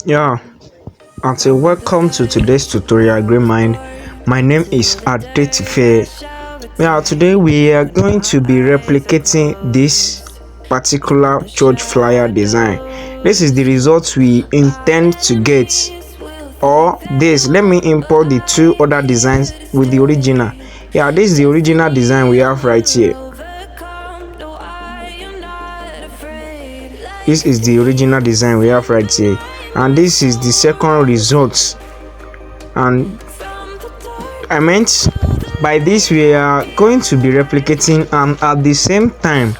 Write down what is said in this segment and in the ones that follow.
Yeah, and so welcome to today's tutorial, Green Mind. My name is Adeytife. Yeah, today we are going to be replicating this particular church flyer design. This is the result we intend to get. Or this, let me import the two other designs with the original. Yeah, this is the original design we have right here. This is the original design we have right here, and this is the second result. And I meant by this we are going to be replicating, and at the same time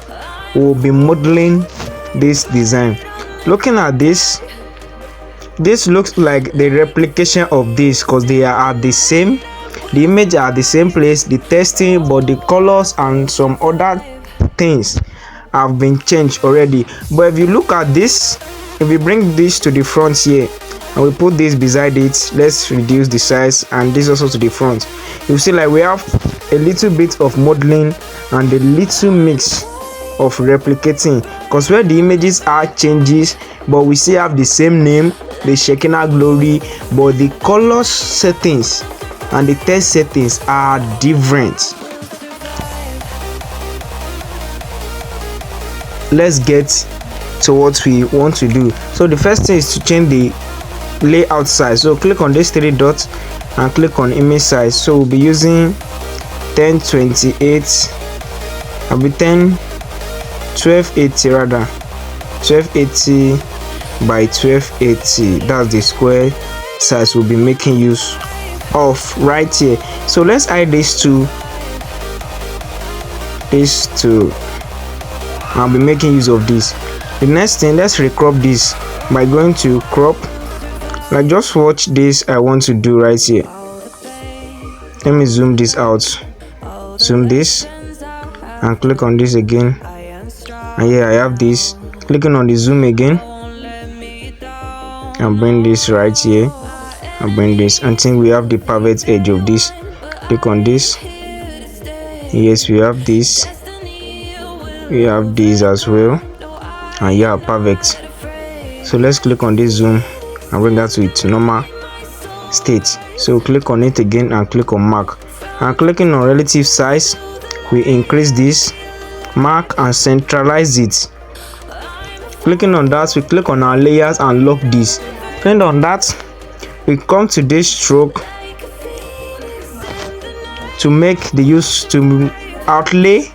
we'll be modeling this design. Looking at this looks like the replication of this because they are at the same, the image are at the same place, the testing, but the colors and some other things have been changed already. But if you look at this, if we bring this to the front here and we put this beside it, let's reduce the size, and this also to the front, you see like we have a little bit of modeling and a little mix of replicating, because where the images are changes but we still have the same name, the Shekinah glory, but the color settings and the text settings are different. Let's get to what we want to do. So the first thing is to change the layout size. So click on these three dots and click on image size. So we'll be using 1028, I'll be 1280 rather, 1280 by 1280. That's the square size we'll be making use of right here. So let's hide these two. I'll be making use of this. The next thing, let's recrop this by going to crop. Like just watch this I want to do right here. Let me zoom this out, zoom this and click on this again, and here I have this. Clicking on the zoom again and bring this right here and bring this until we have the perfect edge of this. Click on this. Yes, we have this, we have this as well, and yeah, perfect. So let's click on this zoom and bring that to its normal state. So click on it again and click on mark, and clicking on relative size, we increase this, mark and centralize it. Clicking on that, we click on our layers and lock this. Clicking on that, we come to this stroke to make the use to outlay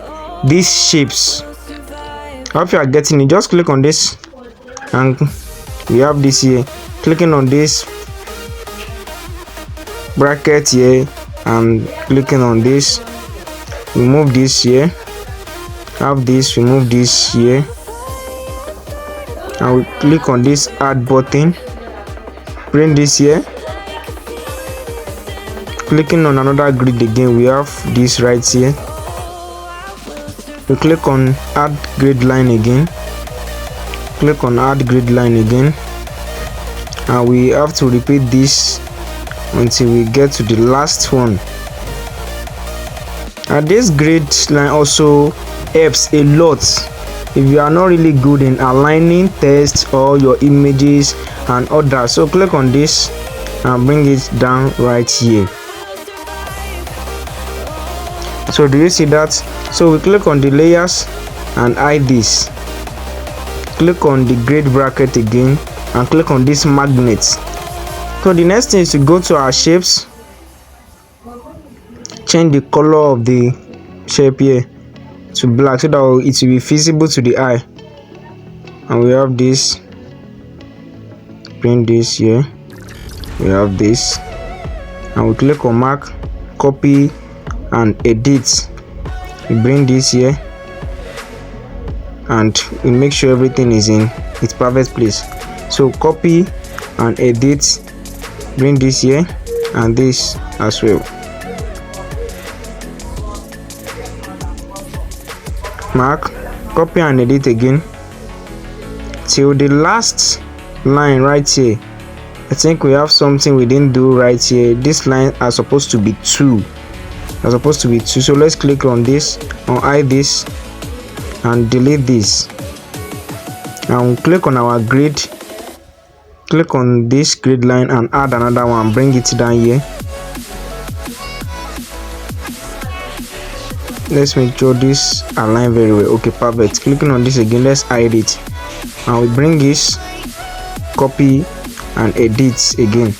these shapes. I hope you are getting it. Just click on this and we have this here. Clicking on this bracket here and clicking on this, remove this here, have this, remove this here, and we click on this add button, bring this here. Clicking on another grid again, we have this right here. We click on add grid line again, click on add grid line again, and we have to repeat this until we get to the last one. And this grid line also helps a lot if you are not really good in aligning text or your images and others. So click on this and bring it down right here. So do you see that? So we click on the layers and hide this, click on the grid bracket again and click on this magnet. So the next thing is to go to our shapes, change the color of the shape here to black so that it will be visible to the eye. And we have this, bring this here, we have this, and we click on mark, copy and edit. We bring this here and we make sure everything is in its perfect place. So copy and edit, bring this here and this as well. Mark, copy and edit again till the last line right here. I think we have something we didn't do right here. This line are supposed to be 2. So let's click on this, on hide this and delete this, and we'll click on our grid click on this grid line and add another one, bring it down here. Let's make sure this align very well. Okay, perfect. Clicking on this again, let's hide it, and we bring this, copy and edit again.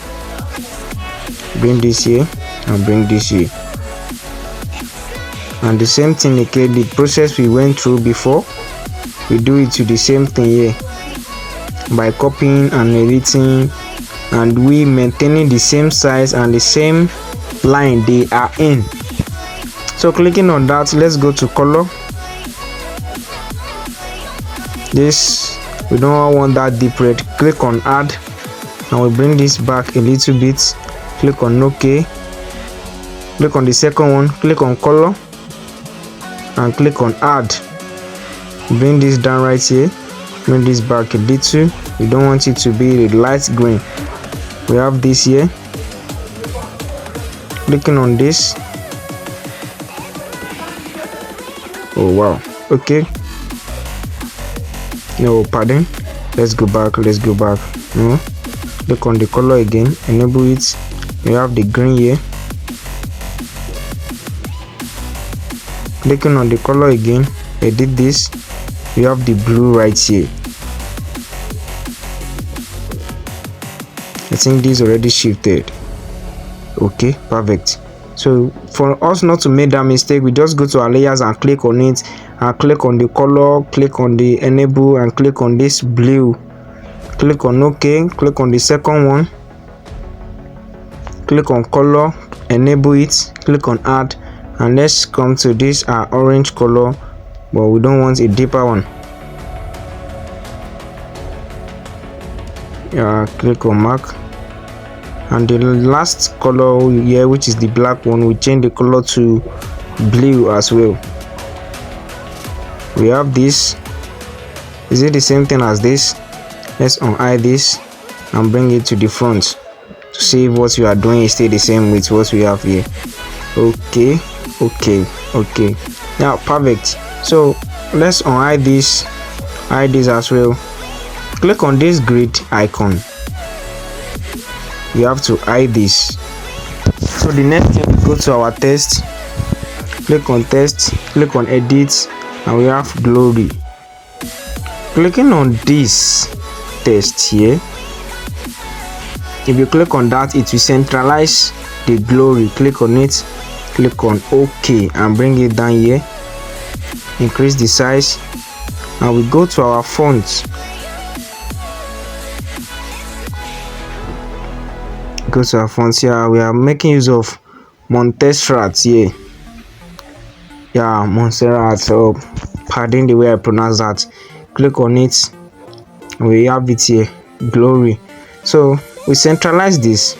Bring this here and bring this here, and the same thing again. The process we went through before, we do it to the same thing here by copying and editing, and we maintaining the same size and the same line they are in. So clicking on that, let's go to color. This, we don't want that deep red. Click on add, and we bring this back a little bit. Click on OK. Click on the second one, click on color and click on add. Bring this down right here, bring this back a little. We don't want it to be the light green. We have this here. Clicking on this. Oh wow, okay. No, pardon, let's go back. No, click on the color again, enable it. We have the green here. Clicking on the color again, edit this. We have the blue right here. I think this already shifted. Okay, perfect. So for us not to make that mistake, we just go to our layers and click on it, and click on the color, click on the enable, and click on this blue. Click on OK. Click on the second one, click on color, enable it, click on add, and let's come to this orange color, but we don't want a deeper one. Click on mark, and the last color here, which is the black one, we change the color to blue as well. We have this. Is it the same thing as this? Let's unhide this and bring it to the front to see if what you are doing is still the same with what we have here. Okay. Now perfect. So let's unhide this, hide this as well. Click on this grid icon. You have to hide this. So the next thing, we go to our text, click on text, click on edit, and we have glory. Clicking on this text here, if you click on that, it will centralize the glory. Click on it, click on OK, and bring it down here. Increase the size, and we go to our font. Go to our fonts here. We are making use of Montserrat here. Yeah, Montserrat. So pardon the way I pronounce that. Click on it. We have it here, glory. So we centralize this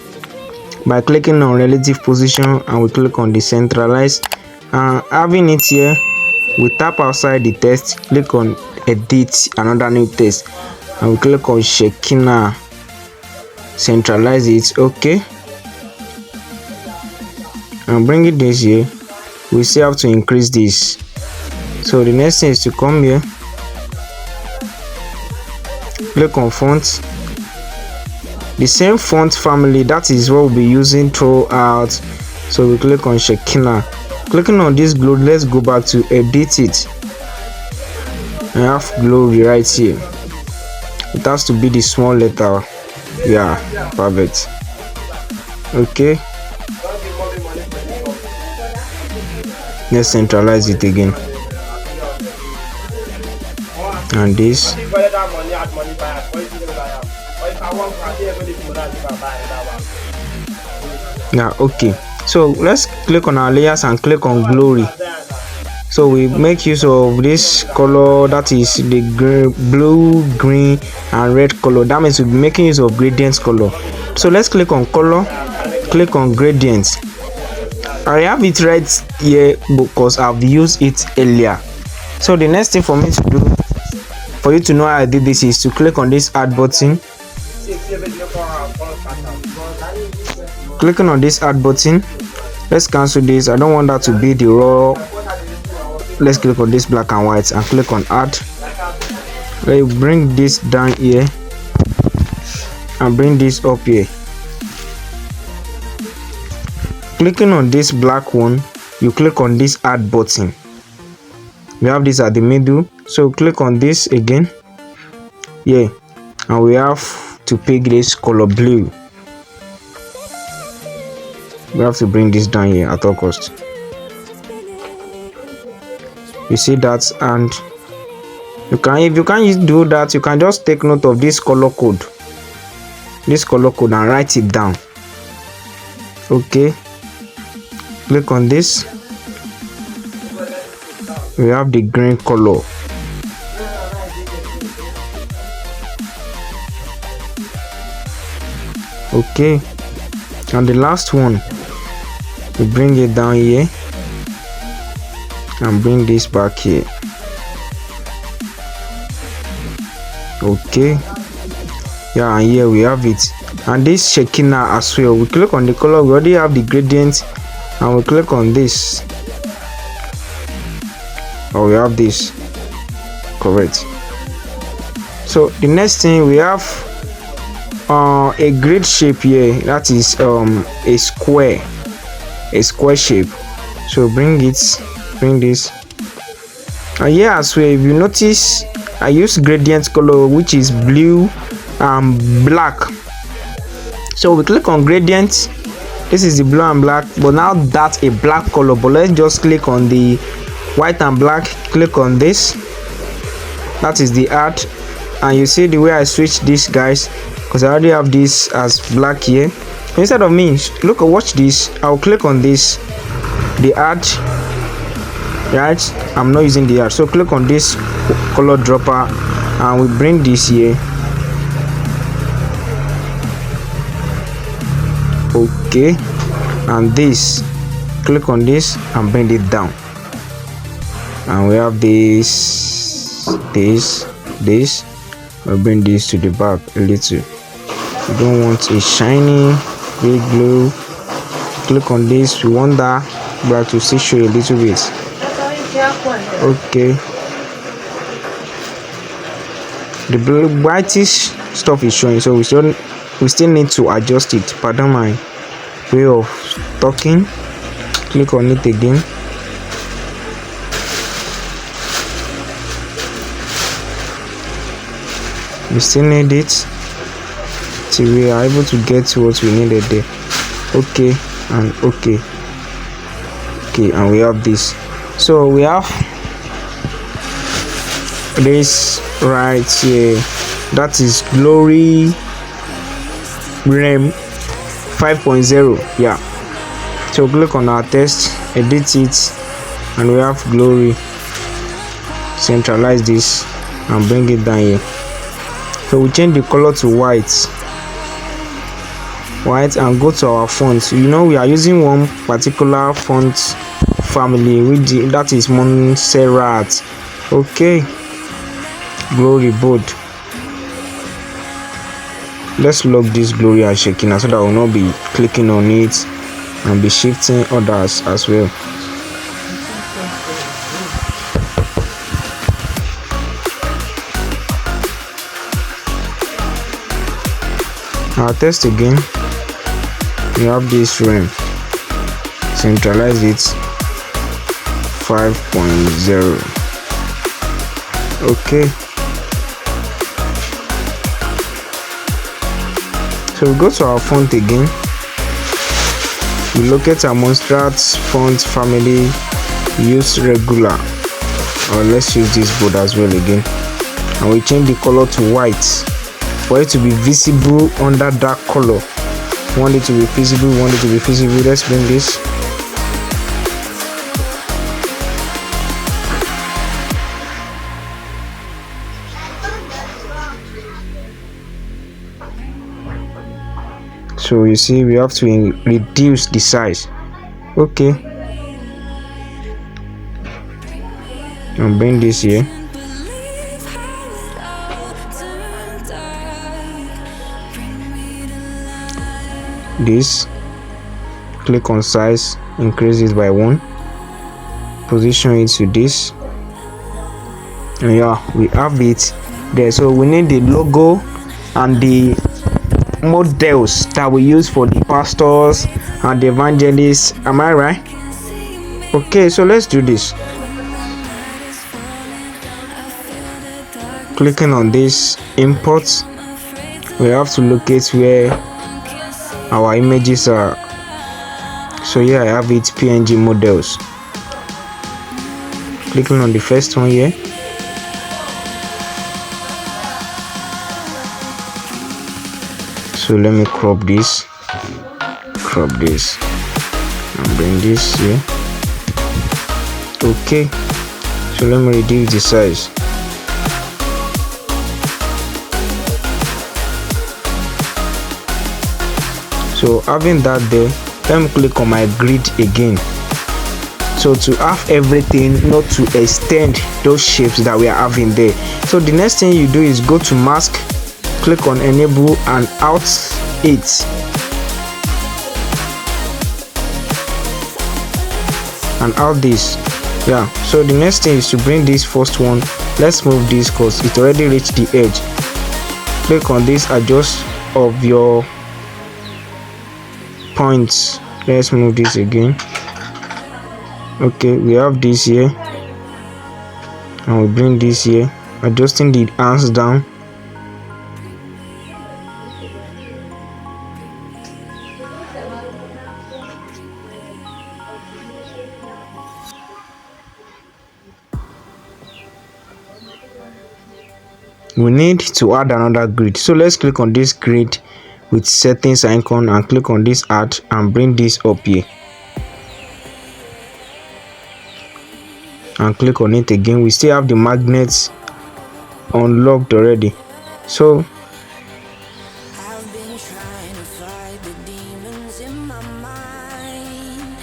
by clicking on relative position, and we click on decentralize. Having it here, we tap outside the text, click on edit, another new text, and we click on Shekinah, centralize it. Okay, and bring it this here. We still have to increase this. So the next thing is to come here, click on font, the same font family, that is what we'll be using throughout. So we click on Shekinah. Clicking on this glory, let's go back to edit it. I have glory right here. It has to be the small letter. Yeah, perfect. Okay, let's centralize it again. And this. Now okay, so let's click on our layers and click on glory. So we make use of this color, that is the blue, green and red color. That means we'll be making use of gradient color. So let's click on color, click on gradient. I have it right here because I've used it earlier. So the next thing for me to do, for you to know how I did this, is to click on this add button. Clicking on this add button, let's cancel this. I don't want that to be the raw. Let's click on this black and white and click on add. Let's bring this down here and bring this up here. Clicking on this black one, you click on this add button. We have this at the middle, so click on this again. Yeah, and we have to pick this color blue. We have to bring this down here at all cost. You see that, and if you can't do that, you can just take note of this color code and write it down. Okay, click on this. We have the green color. Okay, and the last one, we bring it down here and bring this back here. Okay, yeah, and here we have it. And this Shekinah as well, we click on the color, we already have the gradient, and we click on this. Oh, we have this. Correct. So the next thing, we have a grid shape here, that is a square shape. So bring this, and here as well, if you notice, I use gradient color, which is blue and black. So we click on gradient. This is the blue and black, but now that's a black color. But let's just click on the white and black. Click on this, that is the art, and you see the way I switch this, guys, because I already have this as black here. Instead of me, look, watch this, I'll click on this, the art, right? I'm not using the art, so click on this color dropper and we bring this here. Okay, and this, click on this and bring it down, and we have this, we'll bring this to the back a little. We don't want a shiny big glue. Click on this, we want that black to still show a little bit. Okay, the whitish stuff is showing, so we still need to adjust it. Pardon my way of talking. Click on it again. We still need it till we are able to get to what we needed there. Okay, and okay, and we have this. So we have this right here, that is Glory RAM 5.0. yeah, so click on our test, edit it, and we have Glory. Centralize this and bring it down here. So we change the color to white and go to our font. You know, we are using one particular font family, that is Montserrat. Okay, Glory bold. Let's lock this Glory and Shekinah so that we'll not be clicking on it and be shifting others as well. Our test again, we have this RAM, centralize it 5.0. okay, so we go to our font again, we locate our Montserrat font family, use regular, or let's use this bold as well again, and we change the color to white for it to be visible under that color. Want it to be visible, let's bring this. So you see, we have to reduce the size. Okay, and bring this here. This, click on size, increase it by 1, position it to this, and yeah, we have it there. So we need the logo and the models that we use for the pastors and the evangelists. Am I right? Okay, so let's do this. Clicking on this import, we have to locate where our images are. So here I have it, PNG models. Clicking on the first one here. So let me crop this and bring this here. Okay, so let me reduce the size. So having that there, let me click on my grid again. So to have everything, not to extend those shapes that we are having there. So the next thing you do is go to mask, click on enable and out it, and out this. Yeah, so the next thing is to bring this first one. Let's move this because it already reached the edge. Click on this, adjust of your points. Let's move this again. Okay, we have this here and we bring this here, adjusting the hands down. We need to add another grid, so let's click on this grid with settings icon and click on this add and bring this up here and click on it again. We still have the magnets unlocked already, so I've been trying to fight the demons in my mind.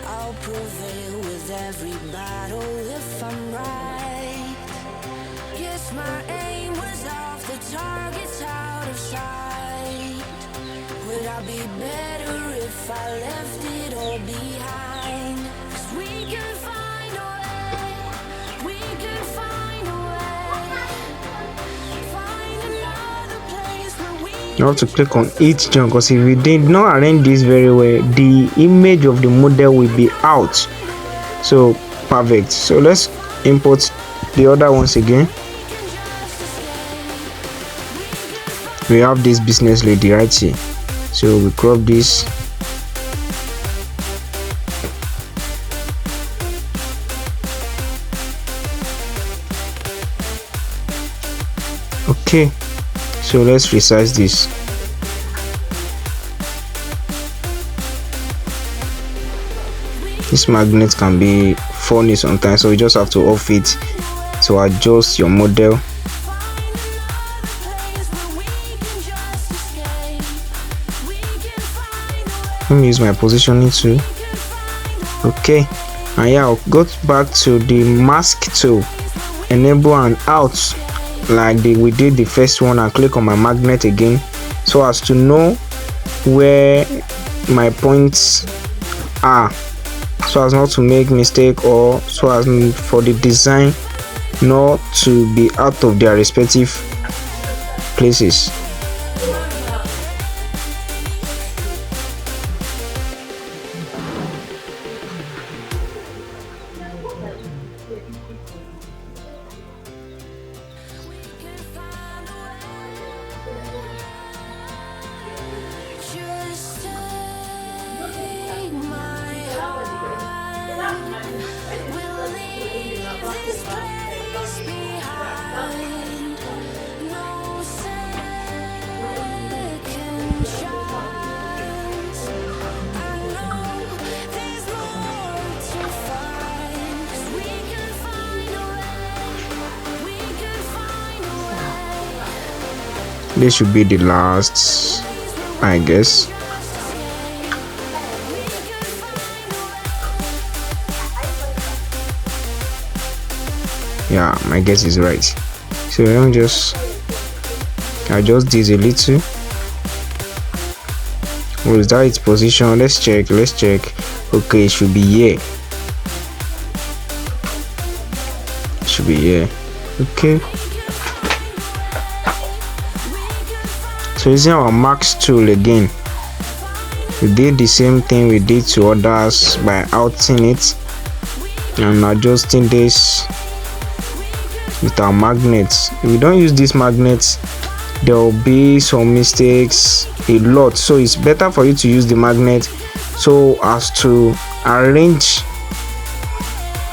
I'll prevail with every battle if I'm right. Guess my aim was off, the target's out of sight. Would I be better if I left it all behind? 'Cause we can find a way, we can find a way. Find another place where we you have to click on each jump, because if we did not arrange this very well, the image of the model will be out. So perfect. So let's import the other ones again. We have this business lady right here, so we crop this. Okay, so let's resize this. This magnet can be funny sometimes, so you just have to off it to adjust your model. Let me use my positioning tool. Okay, and yeah, I'll go back to the mask tool, enable and out like we did the first one, and click on my magnet again so as to know where my points are, so as not to make mistake, or so as for the design not to be out of their respective places. just take my heart. We'll leave this place behind. No second chance. I know there's more to find. 'Cause we can find a way. We can find a way. This should be the last, I guess. Yeah, my guess is right. So let me just adjust this a little. What is that its position? Let's check. Okay, it should be here. It should be here. Okay, So using our max tool again, we did the same thing we did to others by outing it and adjusting this with our magnets. If we don't use these magnets, there will be some mistakes a lot, so it's better for you to use the magnet so as to arrange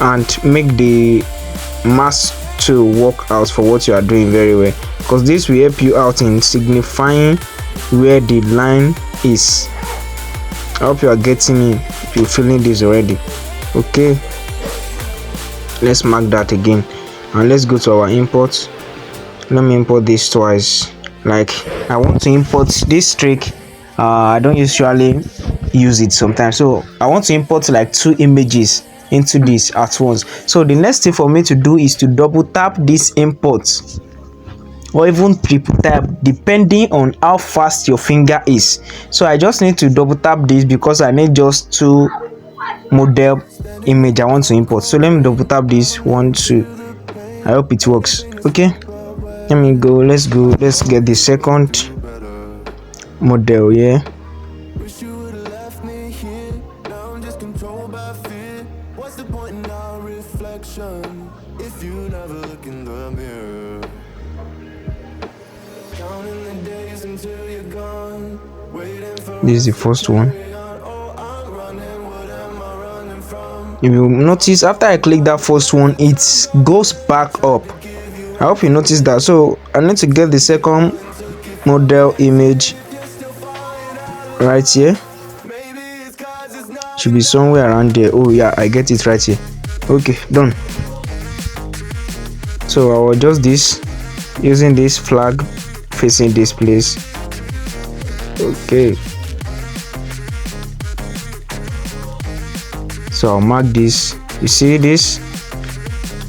and make the mask to work out for what you are doing very well, because this will help you out in signifying where the line is. I hope you are getting me, if you're feeling this already. Okay, let's mark that again and let's go to our import. Let me import this twice. Like, I want to import this trick. I don't usually use it sometimes, so I want to import like 2 images into this at once. So the next thing for me to do is to double tap this import, or even triple tap depending on how fast your finger is. So I just need to double tap this because I need just 2 model image I want to import. So let me double tap this 1 2. I hope it works. Okay, let me go. Let's get the second model here. This is the first one. If you notice, after I click that first one, it goes back up. I hope you notice that. So I need to get the second model image right here. Should be somewhere around there. Oh yeah, I get it right here. Okay, done. So I will adjust this using this flag facing this place. Okay, so I'll mark this. You see this?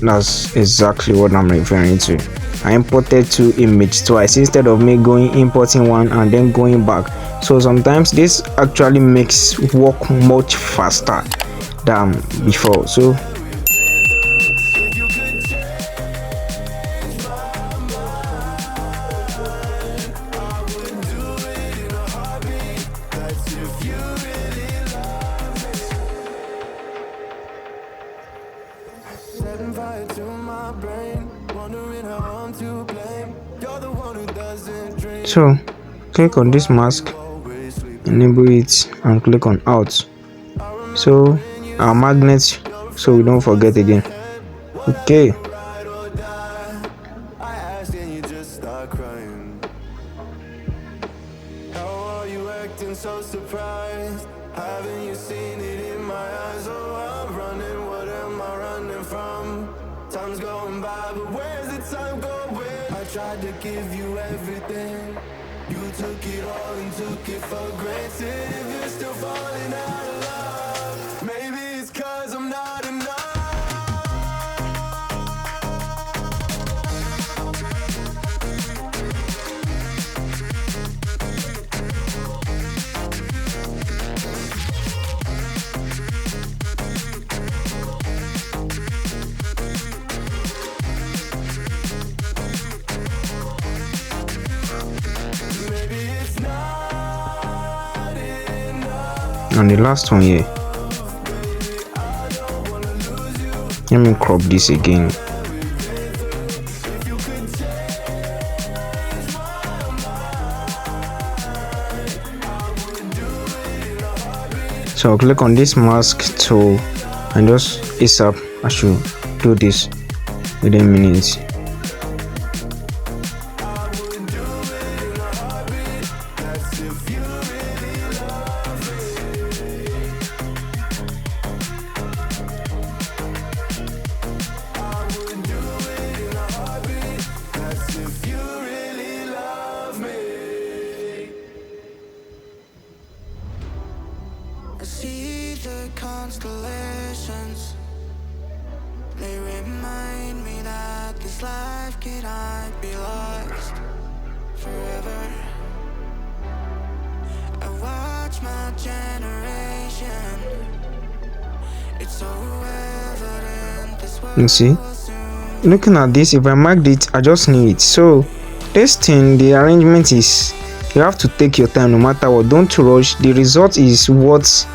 That's exactly what I'm referring to. I imported 2 images twice instead of me importing one and then going back. So sometimes this actually makes work much faster than before. So click on this mask, enable it and click on out. So our magnets, so we don't forget again. Okay, time's going by, but where's the time going? I tried to give you everything, you took it all and took it for granted. If you're still falling out of love, maybe it's 'cause I'm not enough. and the last one here, let me crop this again. So I'll click on this mask tool and just ASAP I should do this within minutes. I see the constellations. They remind me that this life cannot be lost forever. I watch my generation. It's so evident this world. You see, looking at this, if I marked it, I just knew it. So this thing, the arrangement is You have to take your time no matter what. Don't rush. The result is what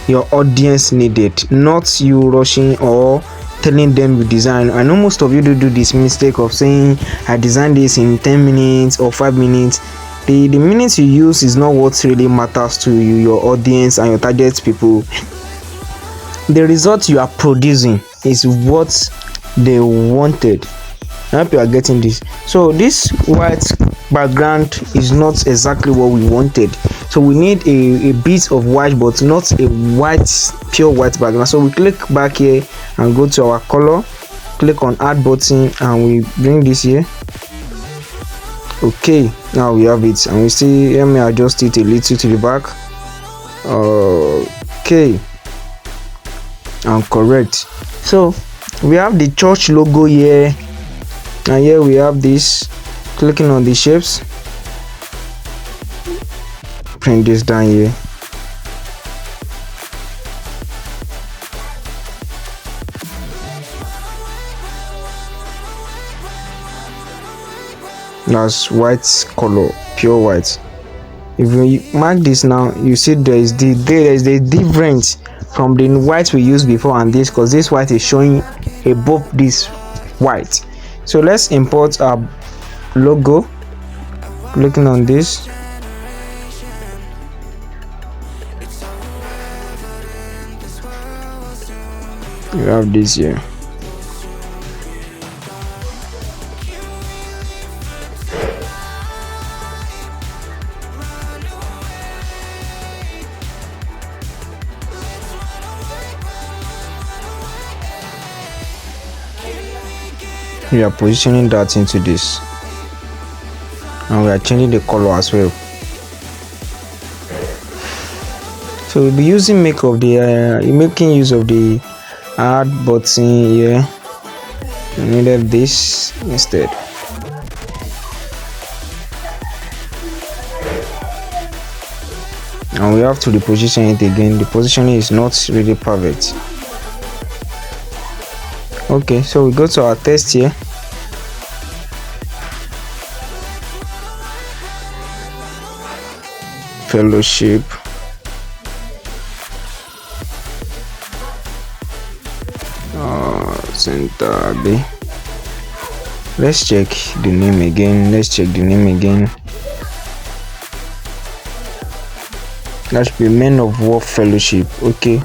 your audience needed, not you rushing or telling them you design. I know most of you do this mistake of saying I designed this in 10 minutes or 5 minutes. The minutes you use is not what really matters to you, your audience and your target people. The result you are producing is what they wanted. I hope you are getting this. So this white background is not exactly what we wanted, so we need a bit of white, but not a white, pure white background. So we click back here and go to our color, click on add button, and we bring this here. Okay, now we have it, and we see, let me adjust it a little to the back. Okay, and correct. So we have the church logo here, and here we have this. Clicking on the shapes, print this down here. That's white color, pure white. If you mark this now, you see there is the difference from the white we used before and this, because this white is showing above this white. So let's import our logo. Clicking on this, you have this here. We are positioning that into this, and we are changing the color as well. So we'll be using making use of the add button here. We needed this instead. And we have to reposition it again. The positioning is not really perfect. Okay, so we go to our text here. Fellowship. Center B. Let's check the name again. That should be Men of War Fellowship. Okay.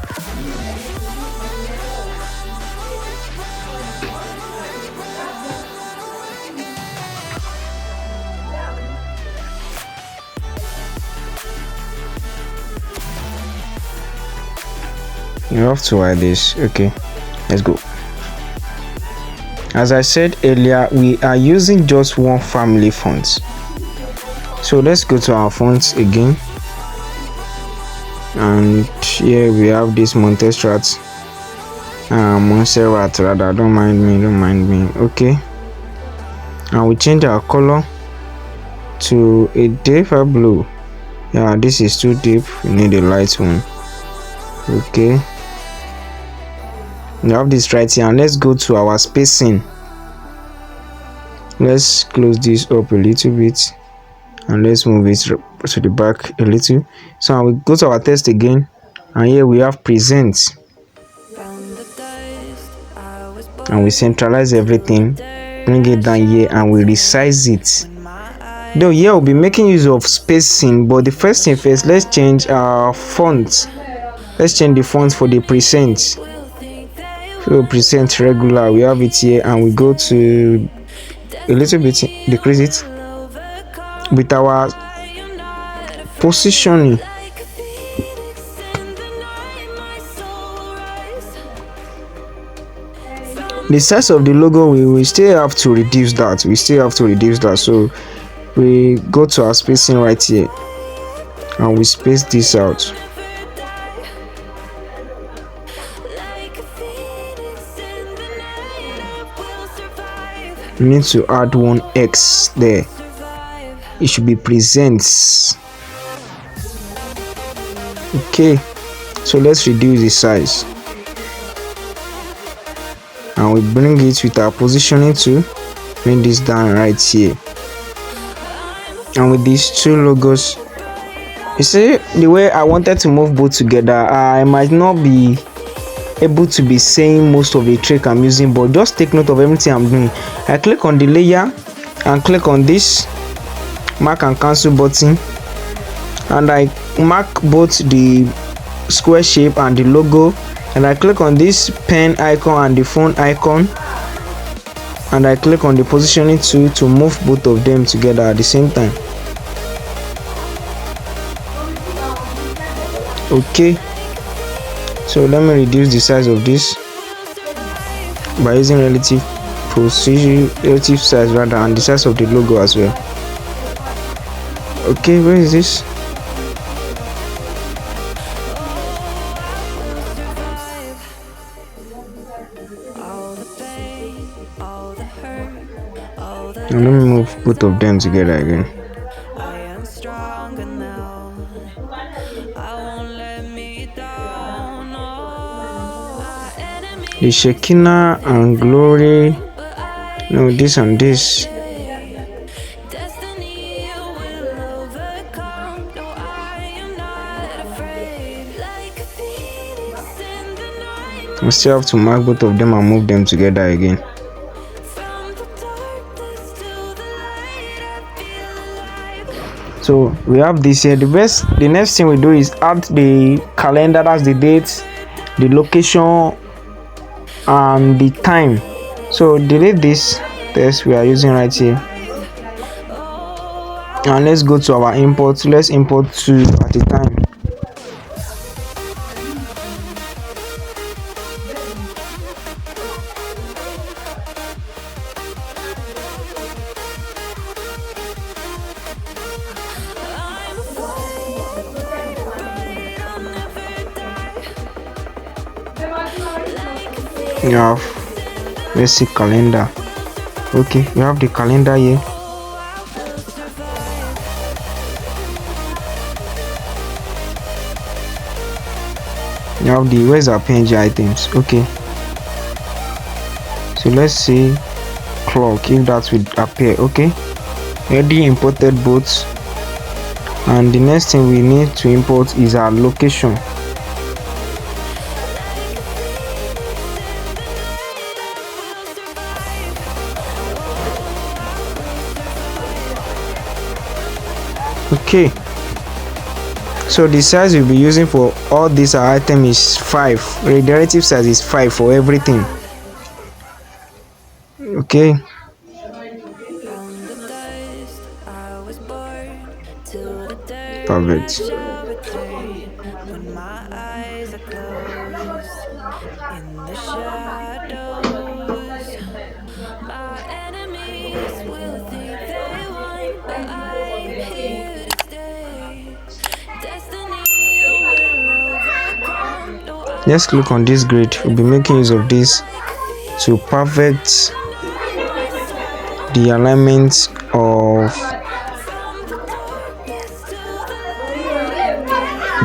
You have to hide this. Okay, let's go. As I said earlier, we are using just one family font. So let's go to our fonts again, and here we have this Montserrat. Montserrat rather, don't mind me. Okay, and we change our color to a deeper blue. Yeah, this is too deep, we need a light one. Okay, we have this right here, and let's go to our spacing. Let's close this up a little bit, and let's move it to the back a little. So we go to our text again, and here we have present, and we centralize everything, bring it down here, and we resize it. Though here we'll be making use of spacing, but the first thing first, let's change our font. Let's change the font for the present. So present regular, we have it here, and we go to a little bit, decrease it with our positioning. The size of the logo, we still have to reduce that. So we go to our spacing right here, and we space this out. We need to add one X there. It should be presents. Okay, so let's reduce the size, and we bring it with our positioning to bring this down right here. and with these two logos. You see, the way I wanted to move both together, I might not be able to be saying most of the trick I'm using, but just take note of everything I'm doing. I click on the layer and click on this mark and cancel button, and I mark both the square shape and the logo, and I click on this pen icon and the phone icon, and I click on the positioning tool to move both of them together at the same time. Okay, so let me reduce the size of this by using relative size rather, and the size of the logo as well. Okay, where is this? Now let me move both of them together again. The Shekinah and glory. No, this and this. I still have to mark both of them and move them together again. So we have this here. The next thing we do is add the calendar, that's the date, the location, and the time. So delete this text we are using right here, and let's go to our import. Let's import 2 at a time. You have basic calendar. Okay, we have the calendar here. You have the where's our PNG items. Okay, so let's see clock, if that will appear. Okay, already imported both, and the next thing we need to import is our location. Okay, so the size we'll be using for all these items is 5. The relative size is 5 for everything. Okay, perfect. Let's click on this grid. We'll be making use of this to perfect the alignment of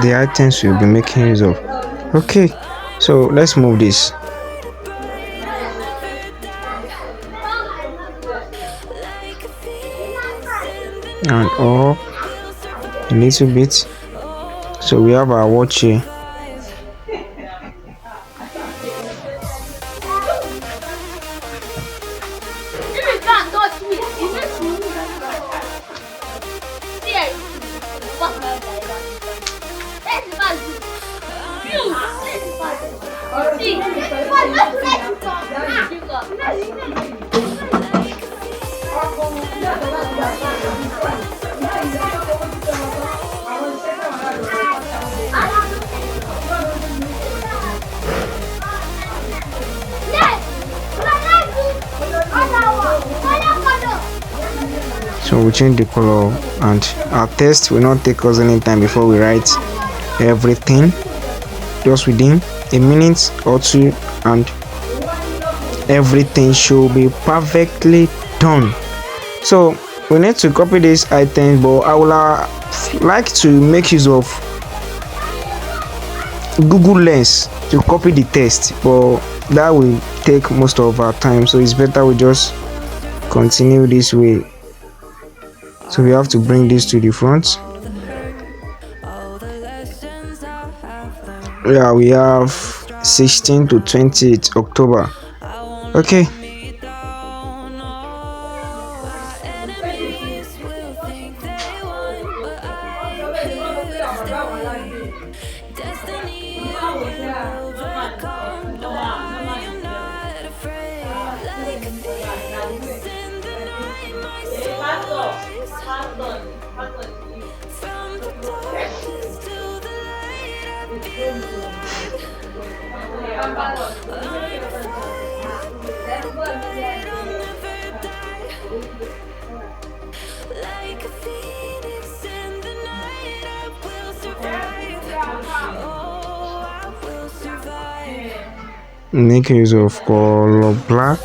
the items we'll be making use of. Okay, so let's move this. And up a little bit. So we have our watch here. So we change the color, and our test will not take us any time before we write everything. Just within a minute or 2, and everything should be perfectly done. So we need to copy this item, but I would like to make use of Google Lens to copy the text, but that will take most of our time, so it's better we just continue this way. So we have to bring this to the front. Yeah, we have 16 to 28 October. Okay. Like a phoenix in the night, I will survive. Oh, I will survive. Make use of color black.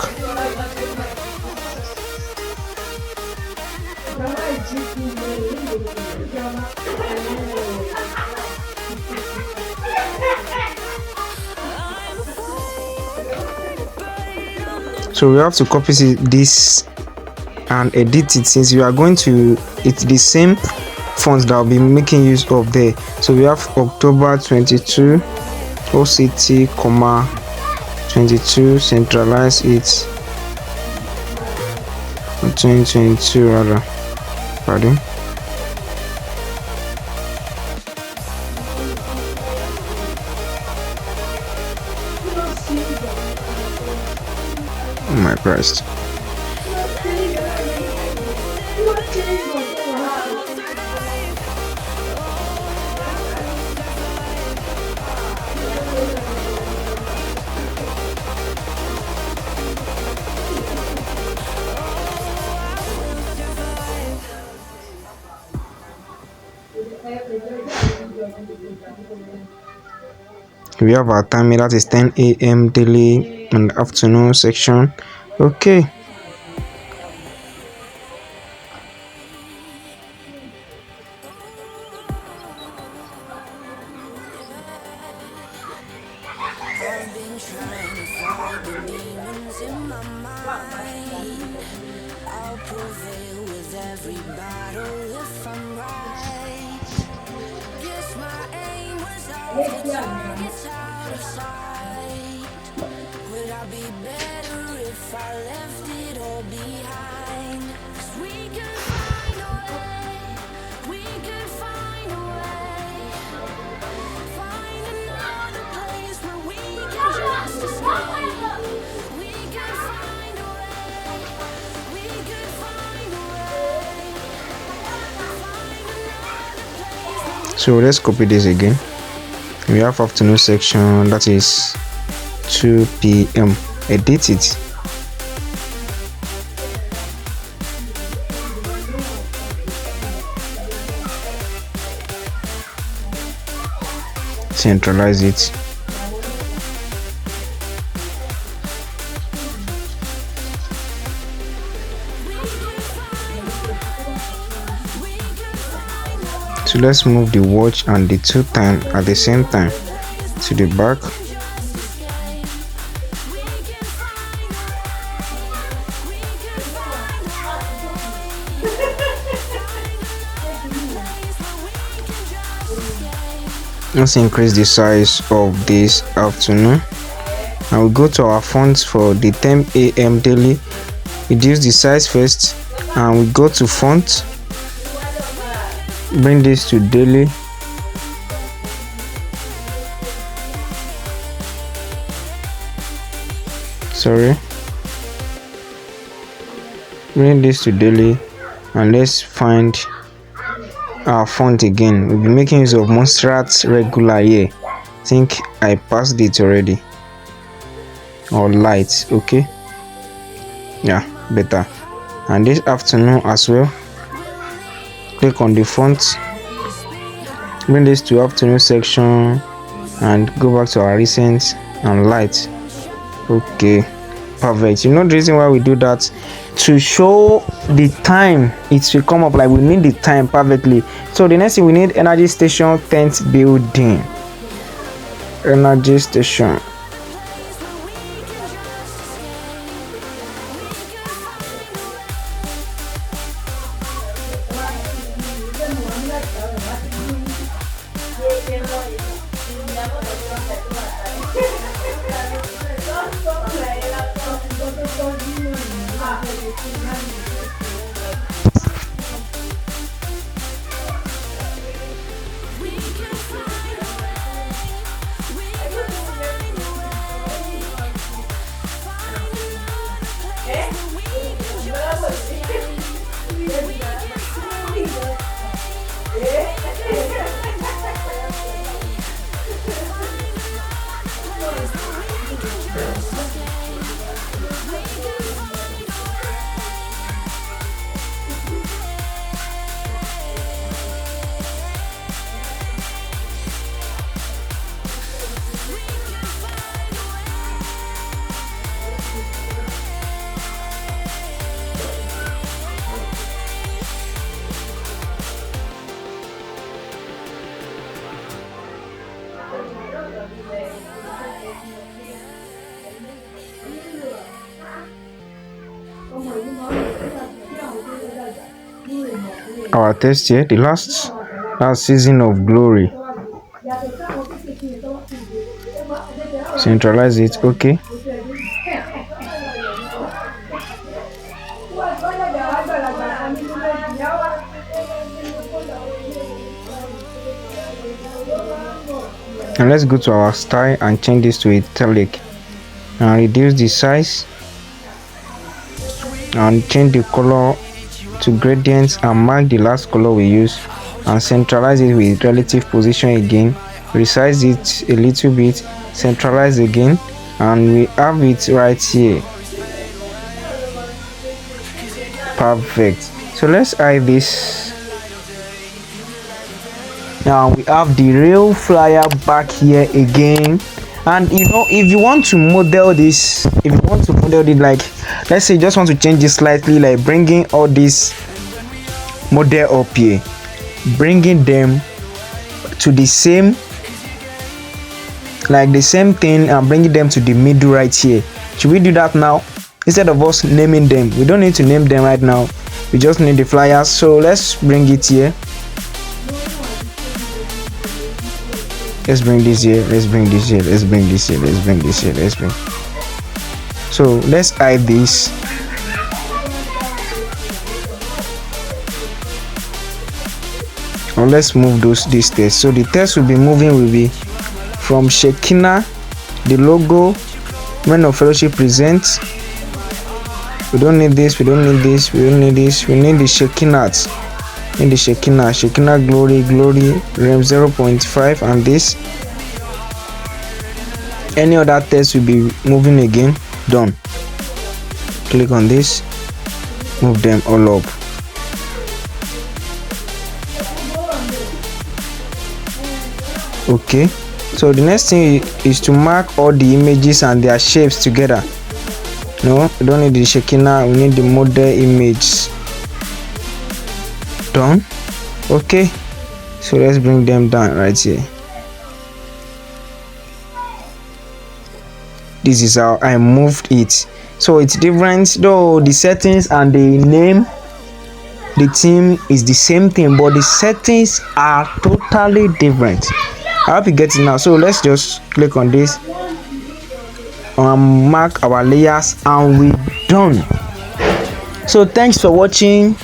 So we have to copy this and edit it, since we are going to, it's the same fonts that I'll be making use of there. So we have October 22 OCT, comma 22, centralize it 2022 rather, pardon. Oh my Christ. We have our time, that is 10 a.m. daily and afternoon section. Okay. I've been trying to fight the demons in my mind. I'll prevail with every battle if I'm right. Guess my aim was off, the target's out of sight. Would I be better if I left it all behind? 'Cause we could find a way, we could find a way. Find another place where we can just escape. We could find a way, we could find a way. Find another place where we. So let's copy this again. We have afternoon section, that is 2 p.m. Edit it. Centralize it. So let's move the watch and the 2 time at the same time to the back. Let's increase the size of this afternoon, and we go to our fonts for the 10 a.m. daily. Reduce the size first, and we go to font, bring this to daily. Bring this to daily, and let's find our font again. We'll be making use of Monstrat regular here. I think I passed it already, or light. Okay, yeah, better. And this afternoon as well, click on the font, bring this to afternoon section, and go back to our recent and light. Okay, perfect. You know the reason why we do that? To show the time, it will come up like we need the time perfectly. So the next thing, we need energy station tent building. Energy station. Our test here, the last season of glory. Centralize it. Okay. And let's go to our style and change this to italic and reduce the size and change the color to gradients and mark the last color we use and centralize it with relative position again, resize it a little bit, centralize again, and we have it right here. Perfect. So let's hide this. Now we have the real flyer back here again, and if you want to model this, like, let's say you just want to change it slightly, like bringing all this model up here, bringing them to the same, like the same thing, and bringing them to the middle right here. Should we do that now instead of us naming them? We don't need to name them right now, we just need the flyers. So let's bring it here. Let's bring this here, let's bring this here, let's bring this here, let's bring this here, let's bring. So let's hide this. Or let's move this text. So the text will be from Shekinah, the logo, Men of Fellowship presents. We don't need this, we don't need this, we don't need this, we need the Shekinah. In the Shekinah glory rem 0.5, and this any other text will be moving again. Done. Click on this, move them all up. Okay, so the next thing is to mark all the images and their shapes together. No, we don't need the Shekinah, we need the model image. Done. Okay, so let's bring them down right here. This is how I moved it. So it's different, though the settings and the name, the theme is the same thing, but the settings are totally different. I hope you get it now. So let's just click on this, mark our layers, and we're done. So thanks for watching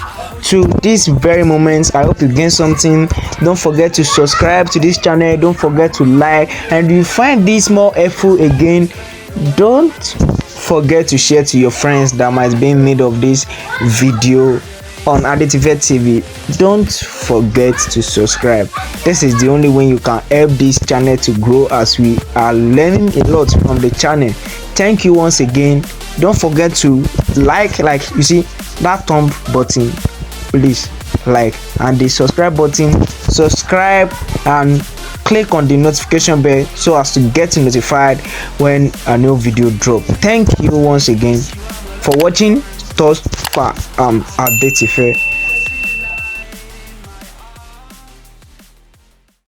to this very moment. I hope you gain something. Don't forget to subscribe to this channel, don't forget to like, and if you find this more helpful again, don't forget to share to your friends that might be in need of this video on Adeytife TV. Don't forget to subscribe. This is the only way you can help this channel to grow, as we are learning a lot from the channel. Thank you once again. Don't forget to like you see that thumb button, please like, and the subscribe button, subscribe and click on the notification bell so as to get notified when a new video drop. Thank you once again for watching. Thus far, Adeytife.